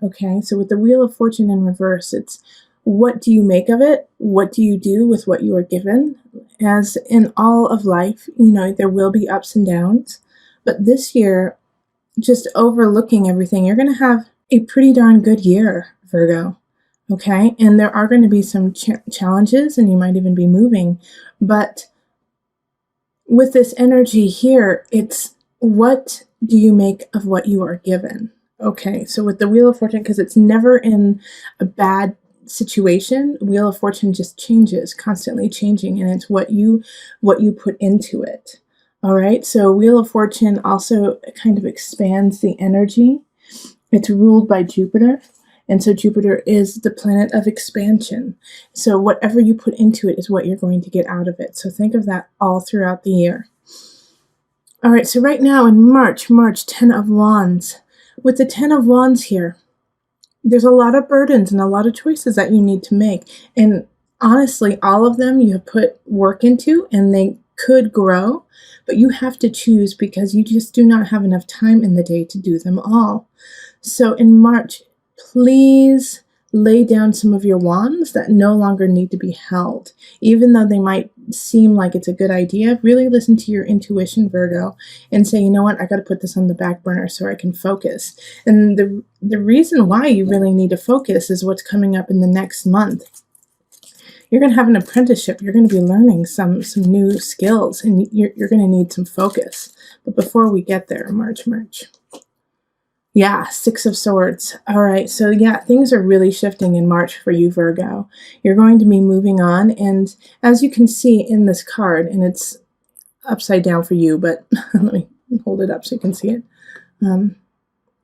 Okay, so with the Wheel of Fortune in reverse, it's what do you make of it? What do you do with what you are given? As in all of life, there will be ups and downs. But this year, just overlooking everything, you're going to have a pretty darn good year, Virgo. Okay, and there are going to be some challenges, and you might even be moving. But with this energy here, it's what do you make of what you are given? Okay, so with the Wheel of Fortune, because it's never in a bad situation, Wheel of Fortune just changes, constantly changing, and it's what you put into it. All right, so Wheel of Fortune also kind of expands the energy. It's ruled by Jupiter, and so Jupiter is the planet of expansion. So whatever you put into it is what you're going to get out of it. So think of that all throughout the year. All right, so right now in March, 10 of Wands. With the 10 of Wands here, there's a lot of burdens and a lot of choices that you need to make. And honestly, all of them you have put work into, and they could grow, but you have to choose because you just do not have enough time in the day to do them all. So in March, please lay down some of your wands that no longer need to be held. Even though they might seem like it's a good idea, really listen to your intuition, Virgo, and say, you know what, I got to put this on the back burner so I can focus. And the reason why you really need to focus is what's coming up in the next month. You're going to have an apprenticeship. You're going to be learning some new skills, and you're going to need some focus. But before we get there, March. Yeah, Six of Swords. All right, so yeah, things are really shifting in March for you, Virgo. You're going to be moving on, and as you can see in this card, and it's upside down for you, but let me hold it up so you can see it. You're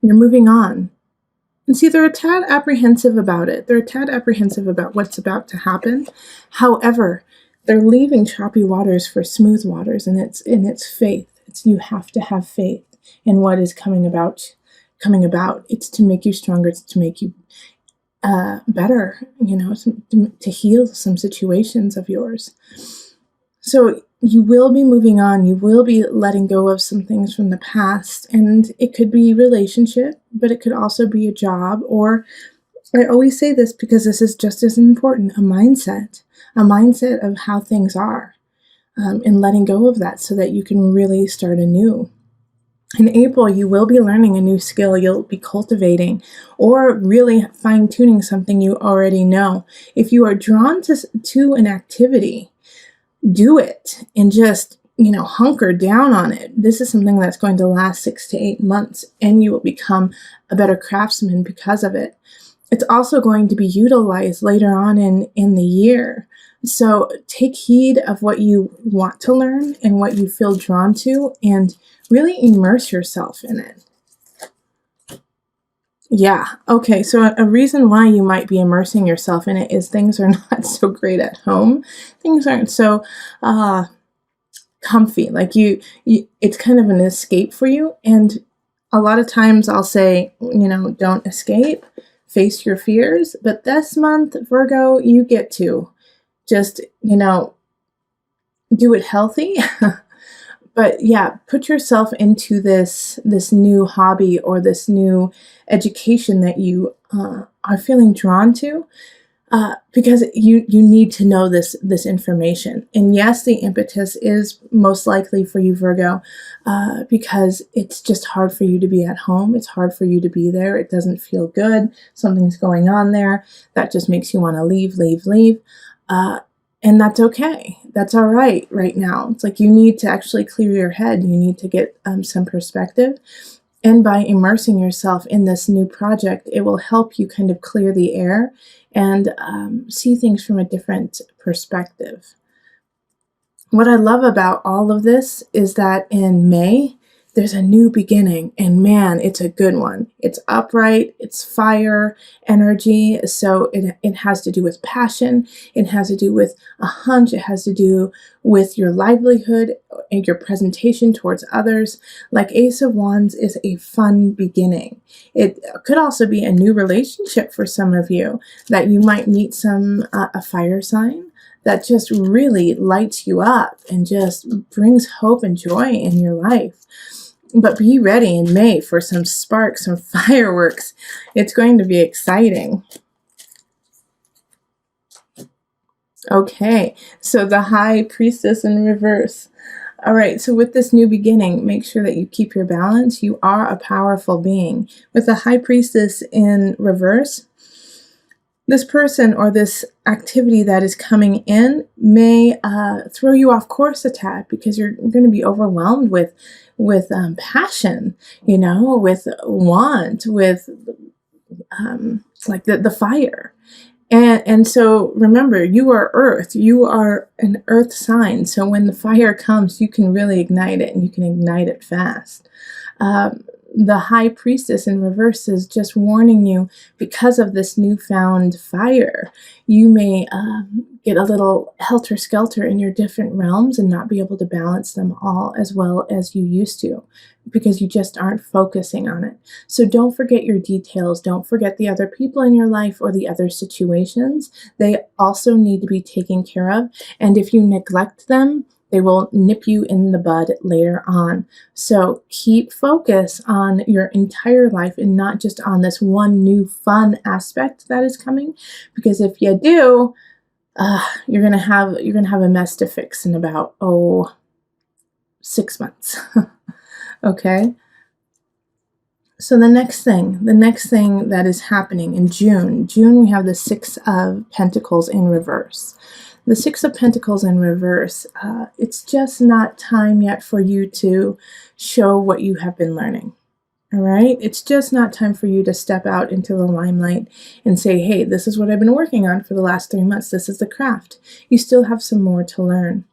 moving on. And see, they're a tad apprehensive about it. They're a tad apprehensive about what's about to happen. However, they're leaving choppy waters for smooth waters, and it's faith. You have to have faith in what is coming about. It's to make you stronger. It's to make you better, to heal some situations of yours. So you will be moving on. You will be letting go of some things from the past, and it could be relationship, but it could also be a job, or I always say this because this is just as important, a mindset of how things are, and letting go of that so that you can really start anew. In April, you will be learning a new skill. You'll be cultivating or really fine-tuning something you already know. If you are drawn to an activity, do it and just, hunker down on it. This is something that's going to last 6 to 8 months, and you will become a better craftsman because of it. It's also going to be utilized later on in the year. So take heed of what you want to learn and what you feel drawn to, and really immerse yourself in it. Yeah, okay, so a reason why you might be immersing yourself in it is things are not so great at home. Things aren't so comfy. Like you, it's kind of an escape for you. And a lot of times I'll say, don't escape, face your fears. But this month, Virgo, you get to just, do it healthy. But yeah, put yourself into this new hobby or this new education that you are feeling drawn to, because you need to know this information. And yes, the impetus is most likely for you, Virgo, because it's just hard for you to be at home. It's hard for you to be there. It doesn't feel good. Something's going on there that just makes you want to leave. And that's okay. That's all right now. It's like you need to actually clear your head. You need to get some perspective. And by immersing yourself in this new project, it will help you kind of clear the air and see things from a different perspective. What I love about all of this is that in May, there's a new beginning, and man, it's a good one. It's upright, it's fire energy, so it has to do with passion, it has to do with a hunch, it has to do with your livelihood and your presentation towards others. Like Ace of Wands is a fun beginning. It could also be a new relationship for some of you, that you might meet a fire sign that just really lights you up and just brings hope and joy in your life. But be ready in May for some sparks, some fireworks. It's going to be exciting. Okay, so the High Priestess in reverse. All right, so with this new beginning, make sure that you keep your balance. You are a powerful being. With the High Priestess in reverse, this person or this activity that is coming in may throw you off course a tad, because you're going to be overwhelmed with passion, with want, with like the fire. And so remember, you are earth. You are an earth sign. So when the fire comes, you can really ignite it, and you can ignite it fast. The High Priestess in reverse is just warning you, because of this newfound fire, you may get a little helter-skelter in your different realms and not be able to balance them all as well as you used to, because you just aren't focusing on it. So don't forget your details. Don't forget the other people in your life or the other situations. They also need to be taken care of. And if you neglect them, they will nip you in the bud later on. So keep focus on your entire life and not just on this one new fun aspect that is coming. Because if you do, you're gonna have a mess to fix in about 6 months. Okay. So the next thing that is happening in June, we have the Six of Pentacles in reverse. The Six of Pentacles in reverse, it's just not time yet for you to show what you have been learning. All right? It's just not time for you to step out into the limelight and say, hey, this is what I've been working on for the last 3 months. This is the craft. You still have some more to learn.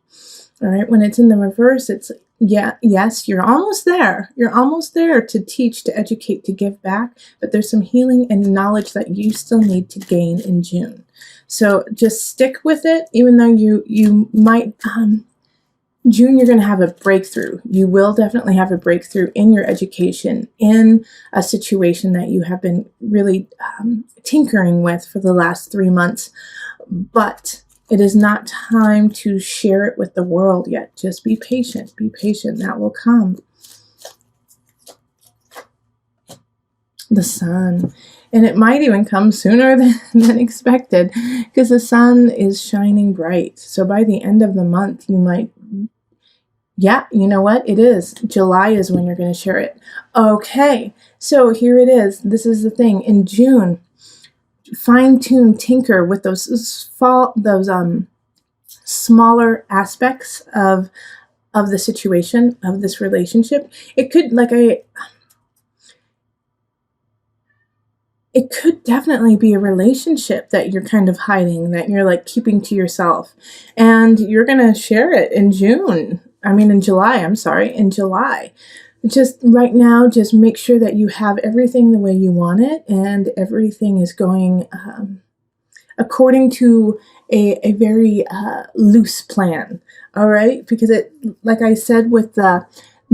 All right? When it's in the reverse, it's, yes, you're almost there. You're almost there to teach, to educate, to give back. But there's some healing and knowledge that you still need to gain in June. So just stick with it, even though you might, June, you're going to have a breakthrough. You will definitely have a breakthrough in your education, in a situation that you have been really tinkering with for the last 3 months. But it is not time to share it with the world yet. Just be patient. Be patient. That will come. The Sun. And it might even come sooner than expected, because the sun is shining bright. So by the end of the month, you might, you know what? It is. July is when you're going to share it. Okay, so here it is. This is the thing. In June, fine-tune, tinker with those smaller aspects of the situation, of this relationship. It could, it could definitely be a relationship that you're kind of hiding, that you're like keeping to yourself. And you're going to share it in July. Just right now, just make sure that you have everything the way you want it, and everything is going according to a very loose plan. All right? Because it, like I said, with the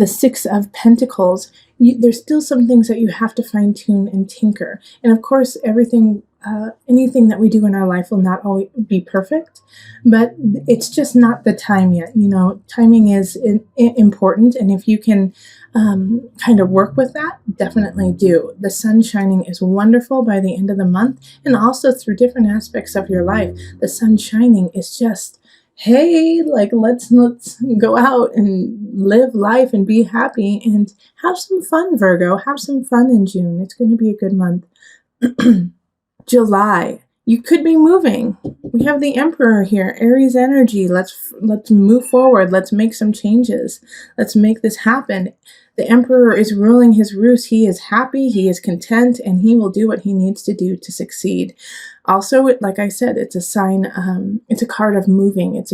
Six of Pentacles, there's still some things that you have to fine tune and tinker. And of course, anything that we do in our life will not always be perfect, but it's just not the time yet. Timing is important. And if you can kind of work with that, definitely do. The sun shining is wonderful by the end of the month, and also through different aspects of your life. The sun shining is just, hey, let's go out and live life and be happy and have some fun, Virgo. Have some fun in June. It's going to be a good month. July, you could be moving. We have the Emperor here, Aries energy. Let's move forward. Let's make some changes. Let's make this happen. The Emperor is ruling his roost. He is happy, he is content, and he will do what he needs to do to succeed. Also, like I said, it's a sign, it's a card of moving. It's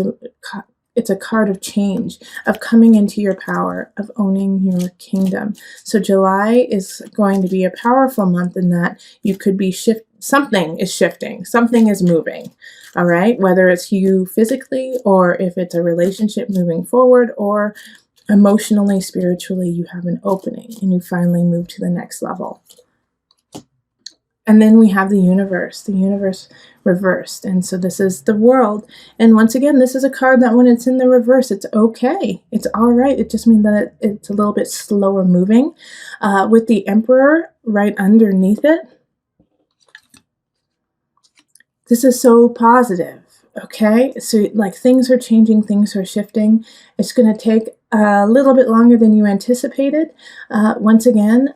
a card of change, of coming into your power, of owning your kingdom. So July is going to be a powerful month in that you could be something is shifting, something is moving. All right, whether it's you physically, or if it's a relationship moving forward, or emotionally, spiritually, you have an opening and you finally move to the next level. And then we have the universe reversed. And so this is the world. And once again, this is a card that when it's in the reverse, it's okay. It's all right. It just means that it's a little bit slower moving. With the Emperor right underneath it, this is so positive. Okay, so like things are changing, things are shifting. It's going to take a little bit longer than you anticipated. Once again,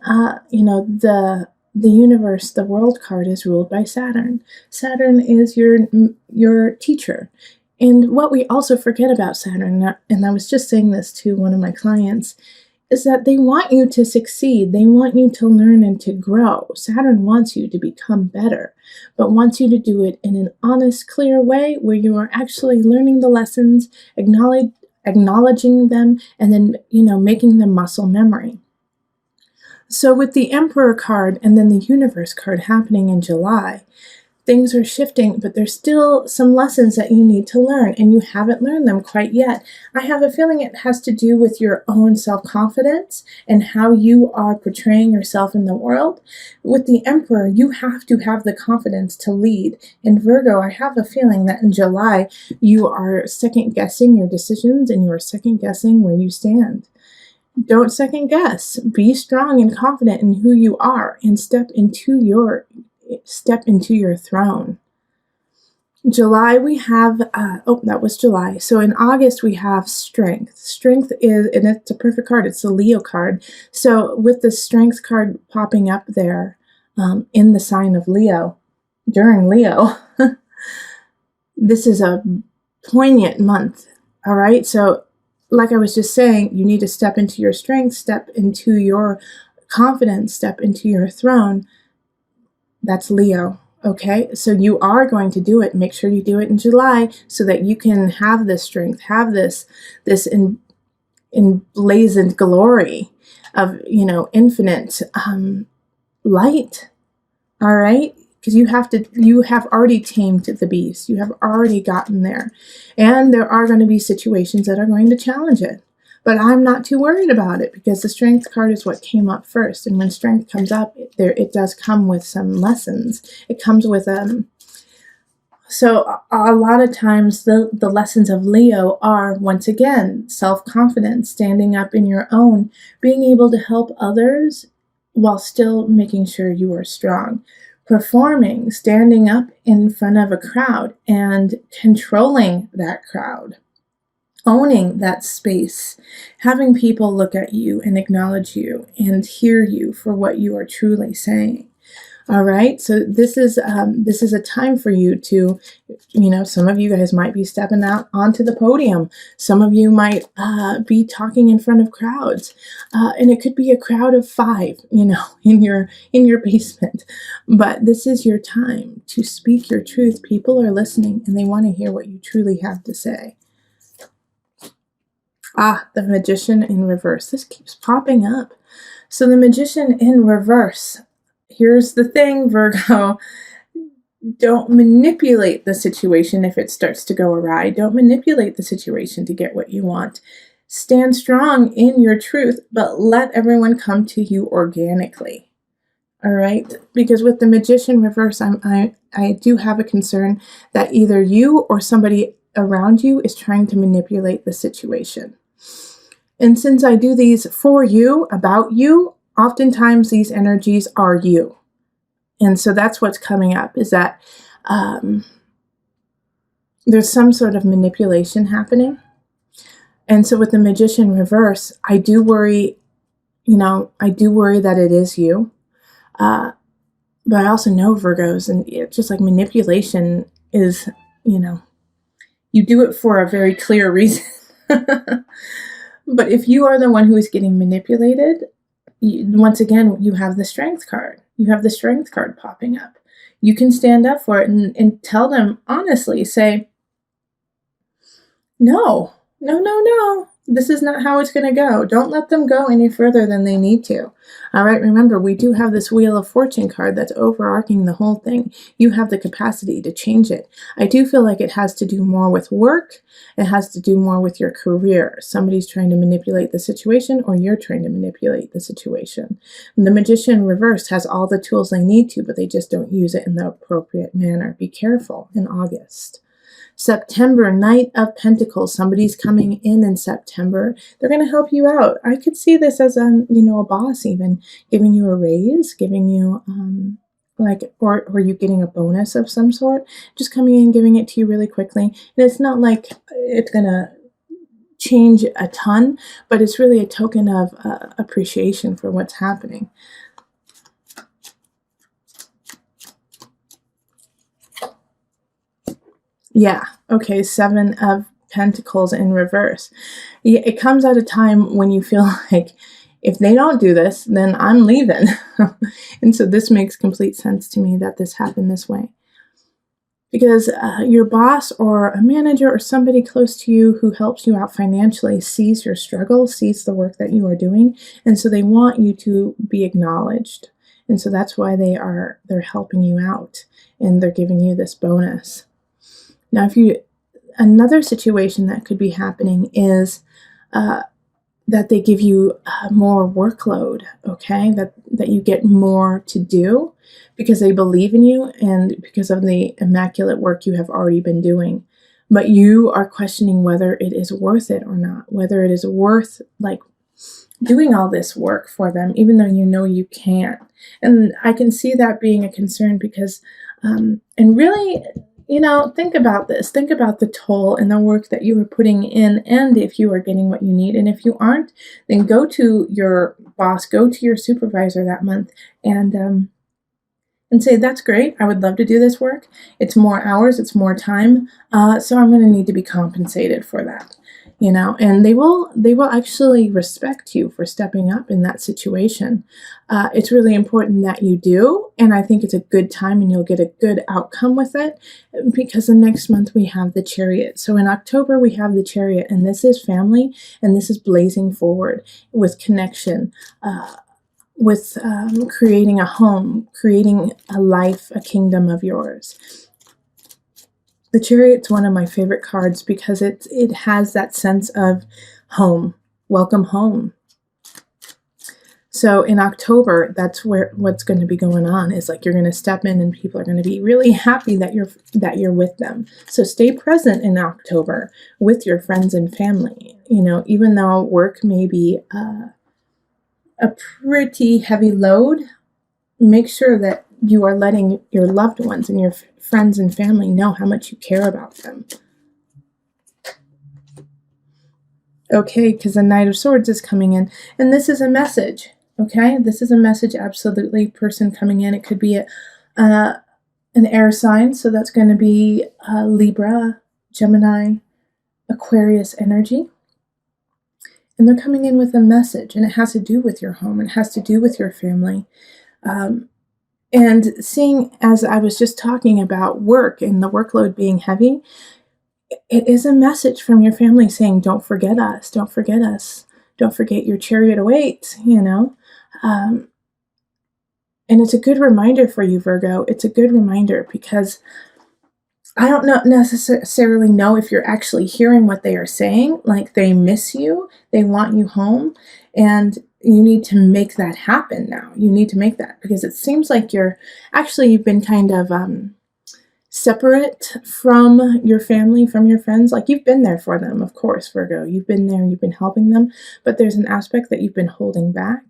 the universe, the world card is ruled by Saturn. Saturn is your teacher. And what we also forget about Saturn, and I was just saying this to one of my clients, is that they want you to succeed. They want you to learn and to grow. Saturn wants you to become better, but wants you to do it in an honest, clear way where you are actually learning the lessons, acknowledging them, and then, making them muscle memory. So with the Emperor card and then the Universe card happening in July, things are shifting, but there's still some lessons that you need to learn, and you haven't learned them quite yet. I have a feeling it has to do with your own self-confidence and how you are portraying yourself in the world. With the Emperor, you have to have the confidence to lead. In Virgo, I have a feeling that in July, you are second-guessing your decisions and you are second-guessing where you stand. Don't second guess. Be strong and confident in who you are and step into your throne. July we have, that was July. So in August we have Strength. Strength is, and it's a perfect card, it's a Leo card. So with the Strength card popping up there in the sign of Leo, during Leo, this is a poignant month, all right? So like I was just saying, you need to step into your strength, step into your confidence, step into your throne. That's Leo, okay? So you are going to do it. Make sure you do it in July so that you can have this strength, have this emblazoned glory of, infinite light, all right? Because you have already tamed the beast. You have already gotten there. And there are going to be situations that are going to challenge it. But I'm not too worried about it because the Strength card is what came up first. And when Strength comes up, it does come with some lessons. It comes with so a lot of times the lessons of Leo are, once again, self-confidence, standing up in your own, being able to help others while still making sure you are strong. Performing, standing up in front of a crowd and controlling that crowd. Owning that space, having people look at you and acknowledge you and hear you for what you are truly saying. All right, so this is a time for you to, some of you guys might be stepping out onto the podium. Some of you might be talking in front of crowds, and it could be a crowd of 5, in your basement. But this is your time to speak your truth. People are listening, and they want to hear what you truly have to say. The Magician in reverse. This keeps popping up. So the Magician in reverse. Here's the thing, Virgo. Don't manipulate the situation if it starts to go awry. Don't manipulate the situation to get what you want. Stand strong in your truth, but let everyone come to you organically. All right? Because with the Magician reverse, I do have a concern that either you or somebody around you is trying to manipulate the situation. And since I do these for you, about you, oftentimes these energies are you. And so that's what's coming up, is that there's some sort of manipulation happening. And so with the Magician reverse, I do worry that it is you. But I also know Virgos, and it's just like manipulation is, you do it for a very clear reason. But if you are the one who is getting manipulated, once again, you have the Strength card. You have the Strength card popping up. You can stand up for it and tell them honestly, say, no, This is not how it's going to go. Don't let them go any further than they need to. All right, remember, we do have this Wheel of Fortune card that's overarching the whole thing. You have the capacity to change it. I do feel like it has to do more with work. It has to do more with your career. Somebody's trying to manipulate the situation, or you're trying to manipulate the situation. And the Magician reversed has all the tools they need to, but they just don't use it in the appropriate manner. Be careful in August. September, Knight of Pentacles. Somebody's coming in September. They're going to help you out. I could see this as a boss even giving you a raise, giving you or you getting a bonus of some sort, just coming in, giving it to you really quickly. And it's not like it's going to change a ton, but it's really a token of appreciation for what's happening. Yeah, okay, Seven of Pentacles in reverse. Yeah, it comes at a time when you feel like, if they don't do this, then I'm leaving. And so this makes complete sense to me that this happened this way. Because your boss or a manager or somebody close to you who helps you out financially sees your struggle, sees the work that you are doing, and so they want you to be acknowledged. And so that's why they're helping you out, and they're giving you this bonus. Now, another situation that could be happening is that they give you more workload, okay? That you get more to do because they believe in you and because of the immaculate work you have already been doing. But you are questioning whether it is worth it or not, whether it is worth doing all this work for them, even though you know you can't. And I can see that being a concern because, and really, think about this. Think about the toll and the work that you are putting in, and if you are getting what you need. And if you aren't, then go to your boss, go to your supervisor that month, and say, that's great. I would love to do this work. It's more hours, it's more time, so I'm going to need to be compensated for that. And they will actually respect you for stepping up in that situation. It's really important that you do, and I think it's a good time and you'll get a good outcome with it, because the next month we have the Chariot. So in October we have the Chariot, and this is family, and this is blazing forward with connection, with creating a home, creating a life, a kingdom of yours. The Chariot's one of my favorite cards because it has that sense of home, welcome home. So in October, that's what's going to be going on is you're going to step in and people are going to be really happy that you're with them. So stay present in October with your friends and family. Even though work may be a pretty heavy load, make sure that you are letting your loved ones and your friends and family know how much you care about them. Okay, because the Knight of Swords is coming in, and this is a message, okay? This is a message, absolutely, person coming in. It could be an air sign, so that's going to be Libra, Gemini, Aquarius energy. And they're coming in with a message, and it has to do with your home. It has to do with your family. And seeing, as I was just talking about work and the workload being heavy, it is a message from your family saying, don't forget us, don't forget us, don't forget your chariot awaits, And it's a good reminder for you, Virgo. It's a good reminder because I don't necessarily know if you're actually hearing what they are saying. They miss you, they want you home, and you need to make that happen now. You need to make that, because it seems like you've been kind of separate from your family, from your friends. You've been there for them, of course, Virgo. You've been there and you've been helping them, but there's an aspect that you've been holding back,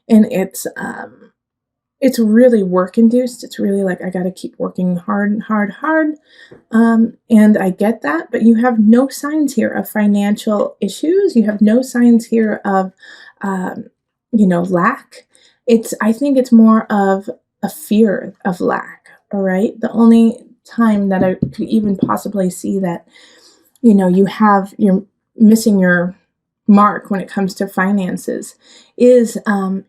and it's really work induced. It's really I got to keep working hard. And I get that, but you have no signs here of financial issues. You have no signs here of, lack. I think it's more of a fear of lack. All right. The only time that I could even possibly see that, you're missing your mark when it comes to finances is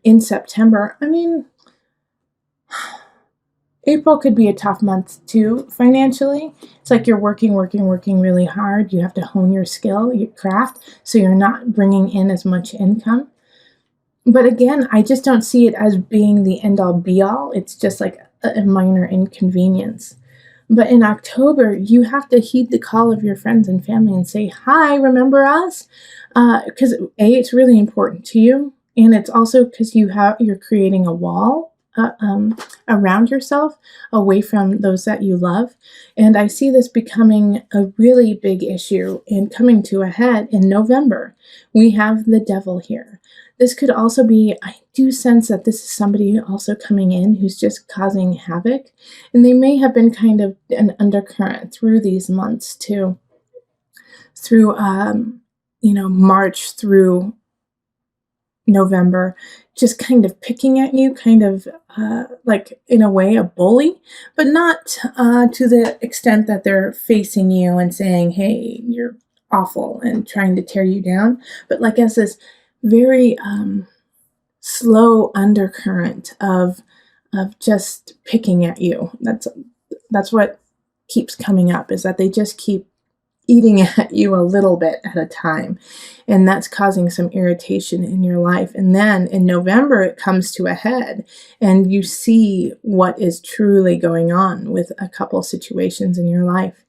in September. I mean, April could be a tough month too financially. It's like you're working really hard. You have to hone your skill, your craft, so you're not bringing in as much income. But again, I just don't see it as being the end all be all. It's just like a minor inconvenience. But in October, you have to heed the call of your friends and family and say, "Hi, remember us?" Because it's really important to you, and it's also because you're creating a wall around yourself, away from those that you love. And I see this becoming a really big issue and coming to a head in November. We have the devil here. This could also be, I do sense that this is somebody also coming in who's just causing havoc. And they may have been kind of an undercurrent through these months too, through, March through November, just kind of picking at you, kind of like in a way a bully, but not to the extent that they're facing you and saying, "Hey, you're awful," and trying to tear you down, but like as this very slow undercurrent of just picking at you. That's what keeps coming up, is that they just keep eating at you a little bit at a time. And that's causing some irritation in your life. And then in November, it comes to a head, and you see what is truly going on with a couple situations in your life.